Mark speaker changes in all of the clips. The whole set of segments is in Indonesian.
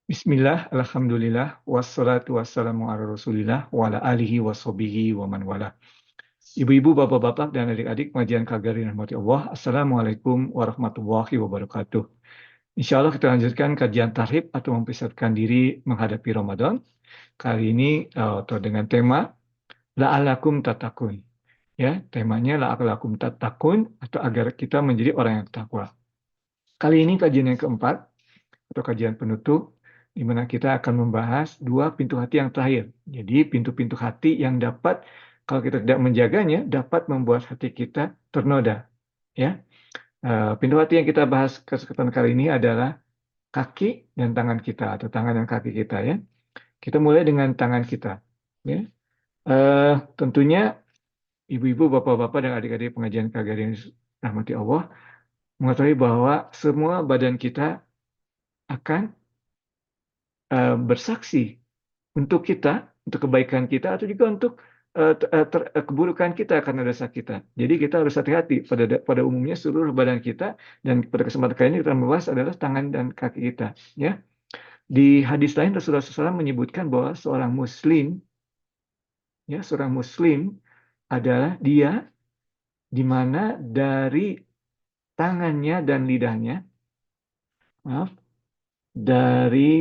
Speaker 1: Bismillah, alhamdulillah, wassalatu wassalamu ala rasulillah, wa ala alihi washobihi wa man wala. Ibu-ibu, bapak-bapak, dan adik-adik pengajian KGRI rahmati Allah, Assalamualaikum warahmatullahi wabarakatuh. Insya Allah kita lanjutkan kajian tarhib atau mempersiapkan diri menghadapi Ramadan. Kali ini atau dengan tema La'alakum tatakun. Ya, temanya La'alakum tatakun atau agar kita menjadi orang yang takwa. Kali ini kajian yang keempat atau kajian penutup di mana kita akan membahas dua pintu hati yang terakhir. Jadi pintu-pintu hati yang dapat kalau kita tidak menjaganya dapat membuat hati kita ternoda. Ya, pintu hati yang kita bahas kesempatan kali ini adalah kaki dan tangan kita atau tangan dan kaki kita ya. Kita mulai dengan tangan kita. Ya, tentunya ibu-ibu, bapak-bapak dan adik-adik pengajian KGRI yang rahmati Allah mengetahui bahwa semua badan kita akan bersaksi untuk kita, untuk kebaikan kita, atau juga untuk keburukan kita karena dosa kita. Jadi kita harus hati-hati pada umumnya seluruh badan kita, dan pada kesempatan kali ini kita membahas adalah tangan dan kaki kita. Ya, di hadis lain Rasulullah SAW menyebutkan bahwa seorang Muslim adalah dia di mana dari tangannya dan lidahnya, maaf, dari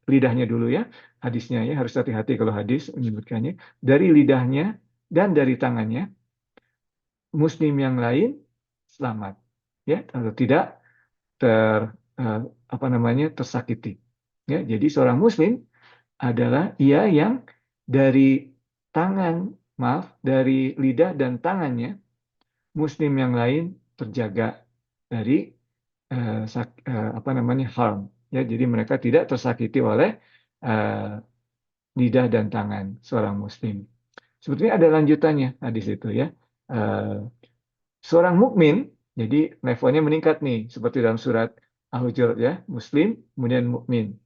Speaker 1: lidahnya dulu ya, hadisnya ya, harus hati-hati kalau hadis menyebutkannya, dari lidahnya dan dari tangannya, muslim yang lain selamat, ya, atau tidak ter tersakiti. Ya, jadi seorang muslim adalah ia yang dari dari lidah dan tangannya muslim yang lain terjaga dari harm. Ya, jadi mereka tidak tersakiti oleh uh, lidah dan tangan seorang muslim. Sebetulnya ada lanjutannya hadis itu ya. Uh, Seorang mukmin, jadi levelnya meningkat nih, seperti dalam surat Al-Hujurat ya, muslim, kemudian mukmin.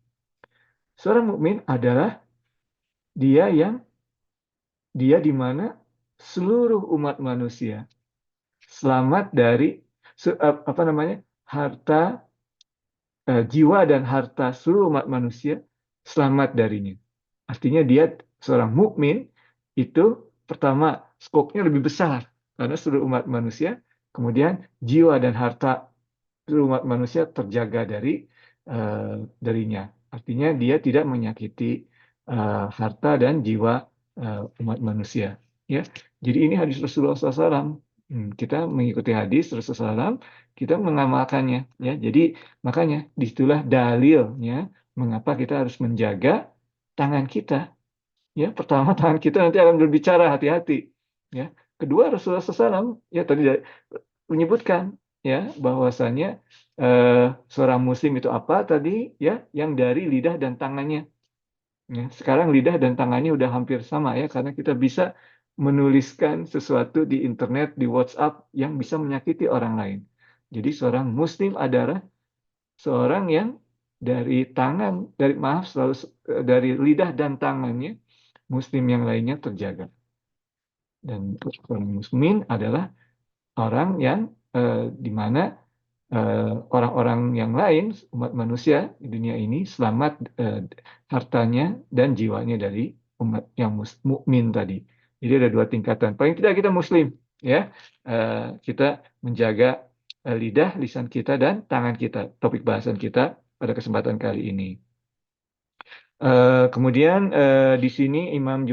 Speaker 1: Seorang mukmin adalah dia di mana seluruh umat manusia selamat dari harta, jiwa dan harta seluruh umat manusia selamat darinya. Artinya dia seorang mukmin itu pertama skopnya lebih besar karena seluruh umat manusia, kemudian jiwa dan harta seluruh umat manusia terjaga darinya. Artinya dia tidak menyakiti harta dan jiwa umat manusia. Ya, jadi ini hadis Rasulullah SAW. Kita mengikuti hadis Rasulullah SAW, kita mengamalkannya. Ya, jadi makanya disitulah dalilnya mengapa kita harus menjaga tangan kita. Ya, pertama tangan kita nanti akan berbicara, hati-hati. Ya, kedua Rasulullah SAW ya tadi menyebutkan ya bahwasannya seorang muslim itu apa tadi ya, yang dari lidah dan tangannya. Ya, sekarang lidah dan tangannya udah hampir sama ya karena kita bisa menuliskan sesuatu di internet, di WhatsApp yang bisa menyakiti orang lain. Jadi seorang muslim adalah seorang yang dari tangan, dari lidah dan tangannya muslim yang lainnya terjaga. Dan orang muslimin adalah orang yang di mana orang-orang yang lain, umat manusia di dunia ini selamat hartanya dan jiwanya dari umat yang mukmin tadi. Jadi ada dua tingkatan. Paling tidak kita muslim, ya. Kita menjaga lisan kita dan tangan kita. Topik bahasan kita pada kesempatan kali ini. Kemudian di sini imam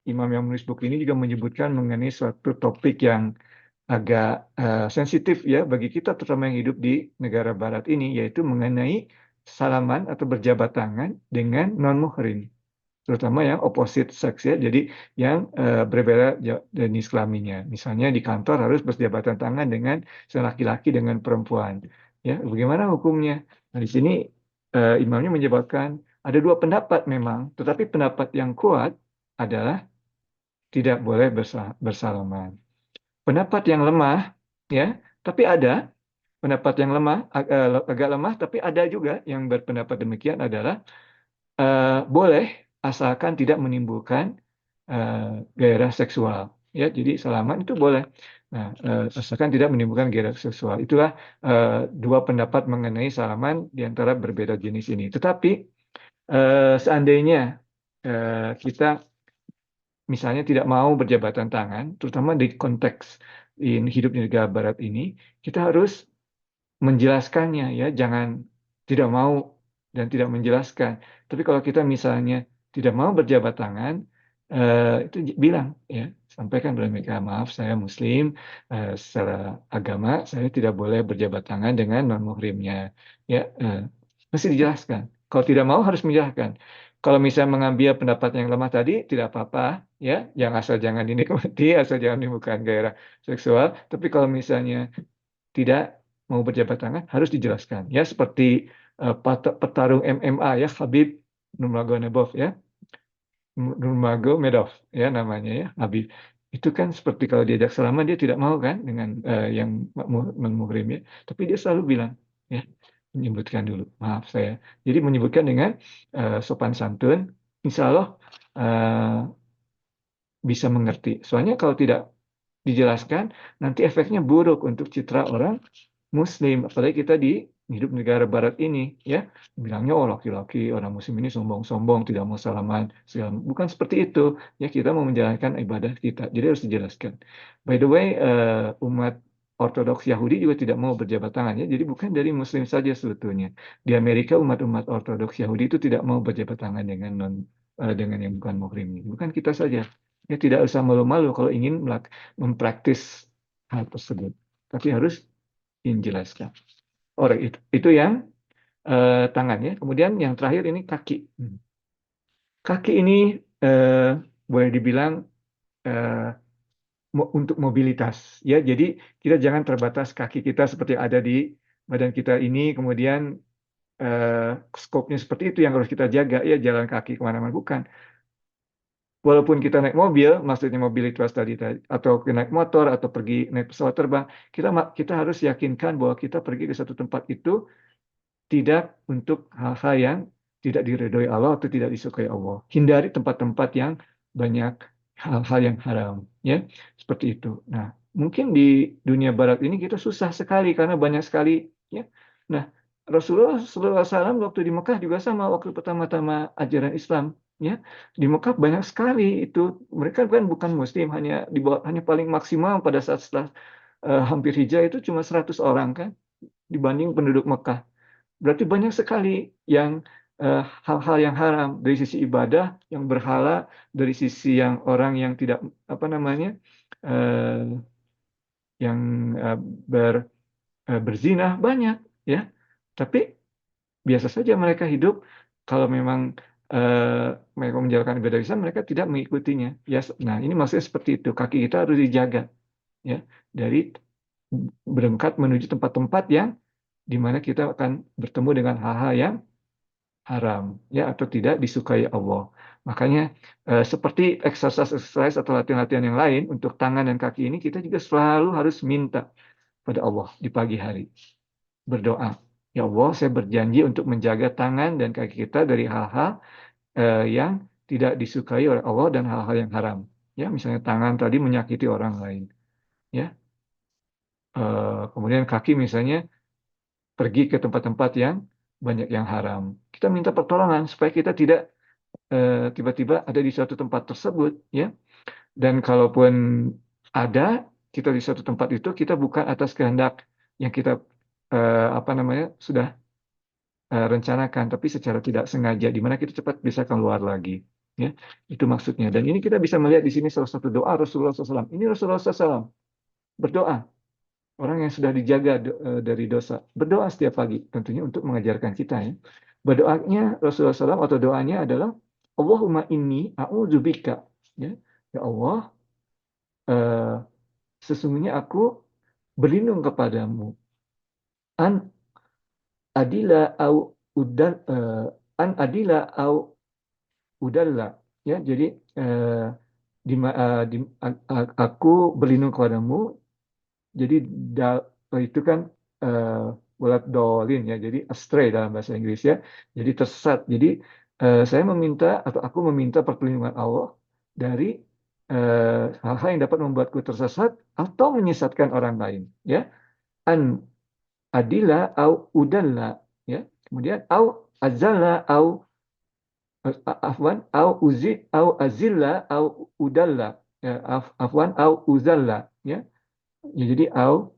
Speaker 1: yang menulis buku ini juga menyebutkan mengenai suatu topik yang agak sensitif ya bagi kita terutama yang hidup di negara barat ini, yaitu mengenai salaman atau berjabat tangan dengan non-muhrim, terutama yang opposite sex ya, jadi yang berbeda jenis kelaminnya. Misalnya di kantor harus berjabatan tangan dengan laki-laki dengan perempuan. Ya, bagaimana hukumnya? Nah, di sini imamnya menyebutkan ada dua pendapat memang, tetapi pendapat yang kuat adalah tidak boleh bersalaman. Pendapat yang lemah, ya, tapi ada pendapat yang lemah, agak lemah, tapi ada juga yang berpendapat demikian adalah boleh asalkan tidak menimbulkan gairah seksual. Ya, jadi salaman itu boleh. Nah, asalkan tidak menimbulkan gairah seksual. Itulah dua pendapat mengenai salaman di antara berbeda jenis ini. Tetapi Seandainya kita misalnya tidak mau berjabatan tangan, terutama di konteks hidup di negara barat ini, kita harus menjelaskannya ya, jangan tidak mau dan tidak menjelaskan. Tapi kalau kita misalnya tidak mau berjabat tangan, itu bilang ya, sampaikan kepada mereka, maaf saya Muslim, secara agama saya tidak boleh berjabat tangan dengan non muhrimnya. Ya, mesti dijelaskan. Kalau tidak mau harus menjelaskan. Kalau misalnya mengambil pendapat yang lemah tadi, tidak apa-apa, ya, yang asal jangan dinikmati, asal jangan menimbulkan gairah seksual. Tapi kalau misalnya tidak mau berjabat tangan harus dijelaskan ya, seperti petarung MMA ya, Khabib Nurmagomedov ya, Nurmagomedov ya namanya ya, Habib itu kan seperti kalau diajak selama dia tidak mau kan dengan yang muhrim ya, tapi dia selalu bilang ya, menyebutkan dulu maaf saya, jadi menyebutkan dengan sopan santun, insya Allah eh, bisa mengerti. Soalnya kalau tidak dijelaskan nanti efeknya buruk untuk citra orang Muslim, apalagi kita di hidup negara Barat ini, ya, bilangnya oh laki-laki orang Muslim ini sombong-sombong, tidak mau salaman, segala. Bukan seperti itu, ya kita mau menjalankan ibadah kita, jadi harus dijelaskan. By the way, umat Ortodoks Yahudi juga tidak mau berjabat tangan, ya, jadi bukan dari Muslim saja sebetulnya. Di Amerika umat-umat Ortodoks Yahudi itu tidak mau berjabat tangan dengan dengan yang bukan Muslim, bukan kita saja. Ya tidak usah malu-malu kalau ingin mempraktis hal tersebut, tapi harus dijelaskan. Orang itu yang tangan ya. Kemudian yang terakhir ini kaki. Kaki ini eh, boleh dibilang eh, untuk mobilitas ya. Jadi kita jangan terbatas kaki kita seperti yang ada di badan kita ini. Kemudian skopnya seperti itu yang harus kita jaga ya, jalan kaki kemana-mana bukan. Walaupun kita naik mobil, maksudnya mobilitas tadi, atau naik motor atau pergi naik pesawat terbang, kita harus yakinkan bahwa kita pergi ke satu tempat itu tidak untuk hal-hal yang tidak diridhoi Allah atau tidak disukai Allah. Hindari tempat-tempat yang banyak hal-hal yang haram, ya, seperti itu. Nah, mungkin di dunia Barat ini kita susah sekali karena banyak sekali, ya. Nah, Rasulullah SAW waktu di Mekah juga sama waktu pertama-tama ajaran Islam, ya. Di Mekah banyak sekali itu, mereka kan bukan Muslim, hanya paling maksimal pada saat setelah hampir hijrah itu cuma 100 orang kan dibanding penduduk Mekah. Berarti banyak sekali yang hal-hal yang haram dari sisi ibadah, yang berhala, dari sisi yang orang yang tidak apa namanya, eh, yang eh, ber, berzina banyak, ya. Tapi biasa saja mereka hidup kalau memang mereka menjalankan ibadah Islam, mereka tidak mengikutinya. Ya, nah ini maksudnya seperti itu. Kaki kita harus dijaga, ya, dari berangkat menuju tempat-tempat yang di mana kita akan bertemu dengan hal-hal yang haram ya atau tidak disukai Allah. Makanya seperti exercise atau latihan-latihan yang lain untuk tangan dan kaki ini kita juga selalu harus minta pada Allah di pagi hari. Berdoa. Ya Allah, saya berjanji untuk menjaga tangan dan kaki kita dari hal-hal yang tidak disukai oleh Allah dan hal-hal yang haram. Ya, misalnya tangan tadi menyakiti orang lain. Ya, kemudian kaki misalnya pergi ke tempat-tempat yang banyak yang haram. Kita minta pertolongan supaya kita tidak tiba-tiba ada di suatu tempat tersebut, ya. Dan kalaupun ada kita di suatu tempat itu, kita bukan atas kehendak yang kita apa namanya sudah rencanakan, tapi secara tidak sengaja, di mana kita cepat bisa keluar lagi, ya. Itu maksudnya. Dan ini kita bisa melihat di sini salah satu doa Rasulullah SAW. Ini Rasulullah SAW berdoa. Orang yang sudah dijaga dari dosa berdoa setiap pagi, tentunya untuk mengajarkan kita ya. Berdoanya Rasulullah SAW atau doanya adalah Allahumma inni a'udzubika, ya. Ya Allah, eh, sesungguhnya aku berlindung kepadamu an adila au udal an adila au udalla, ya. Jadi eh, aku berlindung kepadamu. Jadi itu kan bulat dolin ya, jadi astray dalam bahasa Inggris ya, jadi tersesat. Jadi saya meminta atau aku meminta perlindungan Allah dari hal-hal yang dapat membuatku tersesat atau menyesatkan orang lain. Ya, an adila au udalla, ya. Kemudian au azala au afwan au uzid au azilla au udalla, ya, afwan au uzalla, ya. Ya, jadi au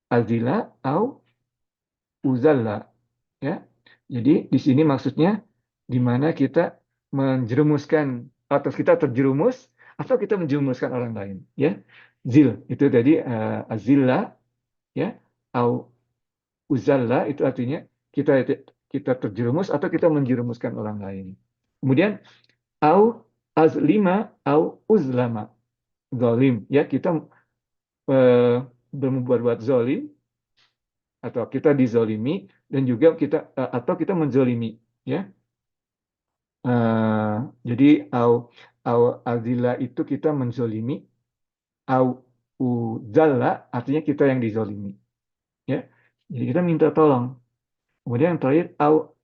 Speaker 1: azilla au uzalla, ya. Jadi di sini maksudnya di mana kita menjerumuskan atau kita terjerumus atau kita menjerumuskan orang lain, ya. Zil itu tadi azilla, ya, au uzalla itu artinya kita kita terjerumus atau kita menjerumuskan orang lain. Kemudian au azlima au uzlama, zalim, ya, kita eh, berbuat zalim atau kita dizolimi dan juga kita atau kita menzolimi, ya. Eh, jadi au azila itu kita menzolimi, au uzalla artinya kita yang dizolimi, ya. Jadi kita minta tolong. Kemudian yang terakhir au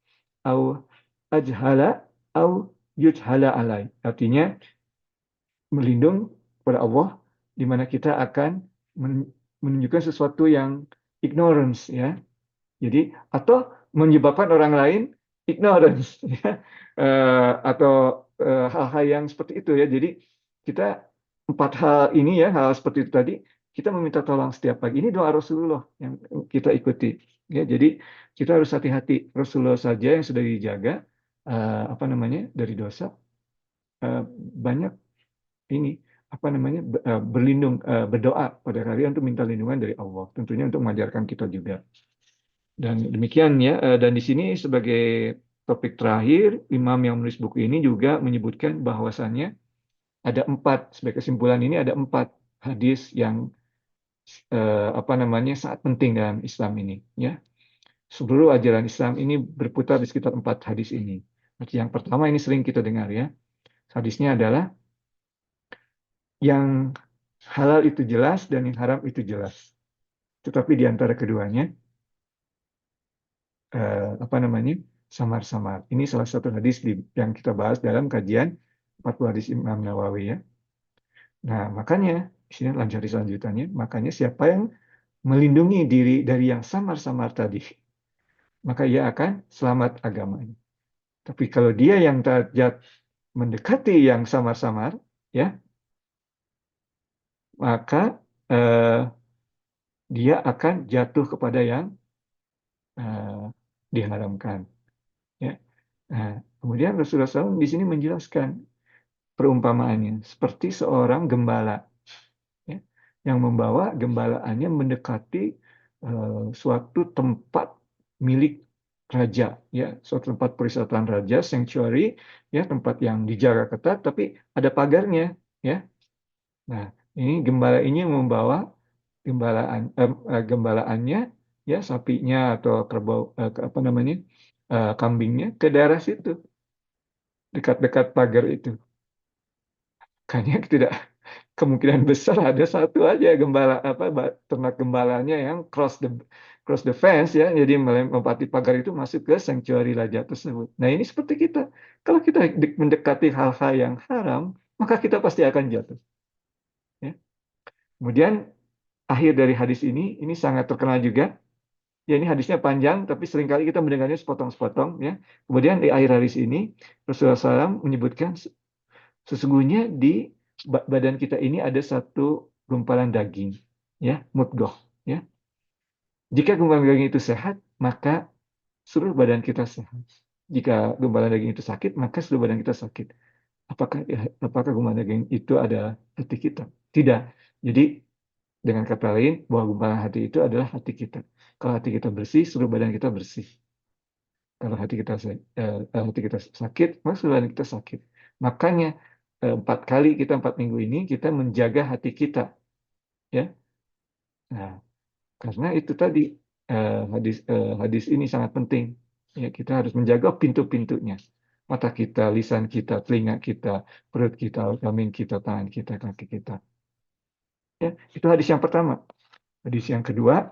Speaker 1: ajhala au yujhala alai. Artinya melindung kepada Allah di mana kita akan menunjukkan sesuatu yang ignorance, ya. Jadi atau menyebabkan orang lain ignorance, ya. Atau hal-hal yang seperti itu, ya. Jadi kita empat hal ini, ya, hal seperti itu tadi kita meminta tolong setiap pagi. Ini doa Rasulullah yang kita ikuti, ya. Jadi kita harus hati-hati. Rasulullah saja yang sudah dijaga apa namanya dari dosa, banyak ini apa namanya berlindung, berdoa pada kalian untuk minta lindungan dari Allah. Tentunya untuk mengajarkan kita juga. Dan demikian, ya. Dan di sini sebagai topik terakhir, Imam yang menulis buku ini juga menyebutkan bahwasannya ada empat, sebagai kesimpulan ini ada empat hadis yang apa namanya sangat penting dalam Islam ini, ya. Seluruh ajaran Islam ini berputar di sekitar empat hadis ini. Yang pertama ini sering kita dengar, ya. Hadisnya adalah yang halal itu jelas dan yang haram itu jelas. Tetapi di antara keduanya apa namanya samar-samar. Ini salah satu hadis yang kita bahas dalam kajian 40 hadis Imam Nawawi, ya. Nah, makanya di sini lanjut selanjutnya, makanya siapa yang melindungi diri dari yang samar-samar tadi, maka ia akan selamat agamanya. Tapi kalau dia yang mendekati yang samar-samar, ya, maka eh, dia akan jatuh kepada yang eh, diharamkan, ya. Nah, kemudian Rasulullah SAW di sini menjelaskan perumpamaannya seperti seorang gembala, ya, yang membawa gembalaannya mendekati suatu tempat milik raja, ya, suatu tempat peristaan raja, sanctuary, ya, tempat yang dijaga ketat tapi ada pagarnya, ya. Nah, ini gembala ini membawa gembalaannya, ya, sapinya atau kerbau, apa namanya, kambingnya ke daerah situ, dekat-dekat pagar itu. Kayaknya tidak, kemungkinan besar ada satu aja gembala apa ternak gembalanya yang cross the fence, ya, jadi melempati pagar itu masuk ke sanctuary raja tersebut. Nah, ini seperti kita, kalau kita mendekati hal-hal yang haram, maka kita pasti akan jatuh, ya. Kemudian akhir dari hadis ini sangat terkenal juga, ya. Ini hadisnya panjang tapi seringkali kita mendengarnya sepotong-sepotong, ya. Kemudian di akhir hadis ini Rasulullah SAW menyebutkan sesungguhnya di badan kita ini ada satu gumpalan daging, ya, mudghah, ya. Jika gumpalan daging itu sehat, maka seluruh badan kita sehat. Jika gumpalan daging itu sakit, maka seluruh badan kita sakit. Apakah gumpalan daging itu adalah hati kita? Tidak. Jadi dengan kata lain, bahwa gumpalan hati itu adalah hati kita. Kalau hati kita bersih, seluruh badan kita bersih. Kalau hati kita sakit, maka seluruh badan kita sakit. Makanya 4 kali kita 4 minggu ini kita menjaga hati kita, ya. Nah, karena itu tadi hadis ini sangat penting. Ya, kita harus menjaga pintu-pintunya. Mata kita, lisan kita, telinga kita, perut kita, kelamin kita, tangan kita, kaki kita. Ya, itu hadis yang pertama. Hadis yang kedua,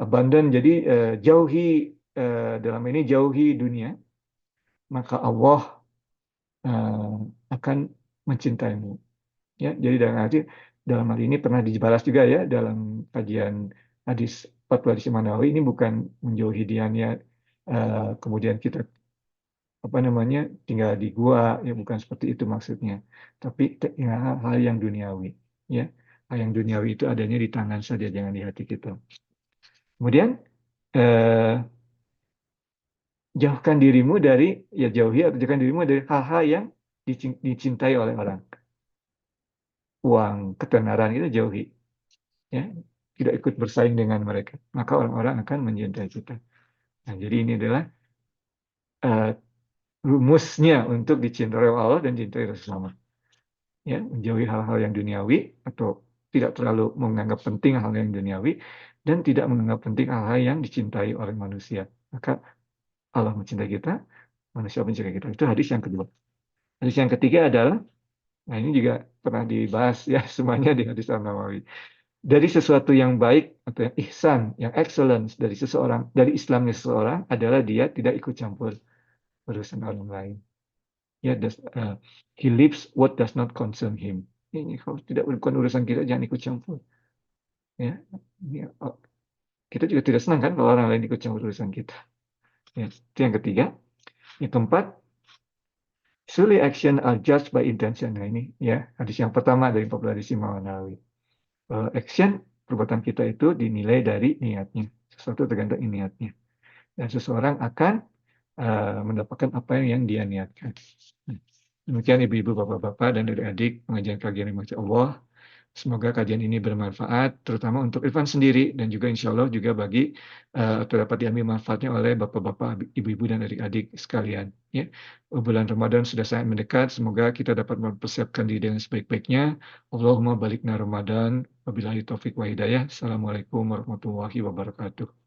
Speaker 1: abundant. Jadi jauhi dalam ini jauhi dunia, maka Allah akan mencintaimu. Ya, jadi dalam hal ini pernah dibalas juga, ya, dalam kajian hadis 40 hadis Imam Nawawi, ini bukan menjauhi dianya kemudian kita apa namanya, tinggal di gua, ya bukan seperti itu maksudnya. Tapi ya, hal yang duniawi, ya. Hal yang duniawi itu adanya di tangan saja, jangan di hati kita. Kemudian eh, jauhkan dirimu dari, ya jauhi atau jauhkan dirimu dari hal-hal yang dicintai oleh orang. Uang, ketenaran itu jauhi, ya. Tidak ikut bersaing dengan mereka. Maka orang-orang akan mencintai kita. Nah, jadi ini adalah eh, rumusnya untuk dicintai oleh Allah dan dicintai oleh sesama. Ya, menjauhi hal-hal yang duniawi atau tidak terlalu menganggap penting hal yang duniawi dan tidak menganggap penting hal-hal yang dicintai oleh manusia. Maka Allah mencintai kita, manusia mencintai kita. Itu hadis yang kedua. Hadis yang ketiga adalah, nah ini juga pernah dibahas ya semuanya di hadis An-Nawawi. Dari sesuatu yang baik atau yang ihsan, yang excellence dari seseorang, dari Islamnya seseorang adalah dia tidak ikut campur urusan orang lain. Ya, he lives what does not concern him. Ini kalau tidak bukan urusan kita, jangan ikut campur. Ya, kita juga tidak senang kan kalau orang lain ikut campur urusan kita. Ya, itu yang ketiga. Yang keempat, surely action are judged by intention. Nah ini ya hadis yang pertama dari 14 hadis Imam Nawawi. Action, perbuatan kita itu dinilai dari niatnya. Sesuatu tergantung niatnya. Dan seseorang akan mendapatkan apa yang dia niatkan. Demikian ibu-ibu, bapak-bapak, dan adik-adik pengajian kajian Masya Allah. Semoga kajian ini bermanfaat, terutama untuk Irfan sendiri, dan juga insya Allah juga bagi atau dapat diambil manfaatnya oleh bapak-bapak, ibu-ibu, dan adik-adik sekalian. Ya. Bulan Ramadan sudah sangat mendekat, semoga kita dapat mempersiapkan diri dengan sebaik-baiknya. Allahumma balikna Ramadan, wabillahi taufiq wa hidayah. Assalamualaikum warahmatullahi wabarakatuh.